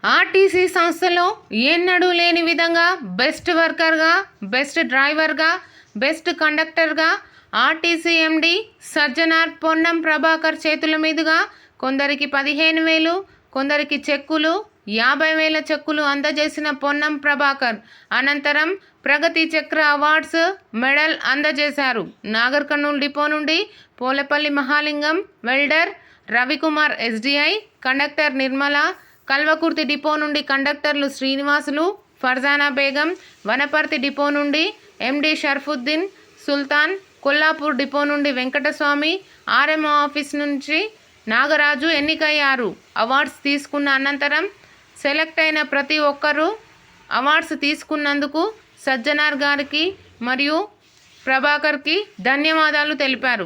RTC సంస్థలో ఎన్నడూ లేని విధంగా బెస్ట్ వర్కర్గా, బెస్ట్ డ్రైవర్గా, బెస్ట్ కండక్టర్గా ఆర్టీసీ ఎండి సజ్జనార్ పొన్నం ప్రభాకర్ చేతుల మీదుగా కొందరికి 15,000, కొందరికి చెక్కులు 50,000 చెక్కులు అందజేసిన పొన్నం ప్రభాకర్ అనంతరం ప్రగతి చక్ర అవార్డ్స్ మెడల్ అందజేశారు. నాగర్ కర్నూల్ డిపో నుండి Polapalli Mahalingam, welder Ravikumar SDI, conductor Nirmala, Kalwakurthy depot నుండి కండక్టర్లు శ్రీనివాసులు, ఫర్జానా బేగం, వనపర్తి డిపో నుండి ఎండి షర్ఫుద్దీన్ సుల్తాన్, కొల్లాపూర్ డిపో నుండి వెంకటస్వామి, ఆర్ఎంఓ ఆఫీస్ నుంచి నాగరాజు ఎన్నికయ్యారు. అవార్డ్స్ తీసుకున్న అనంతరం సెలెక్ట్ అయిన ప్రతి ఒక్కరూ అవార్డ్స్ తీసుకున్నందుకు సజ్జనార్ గారికి మరియు ప్రభాకర్కి ధన్యవాదాలు తెలిపారు.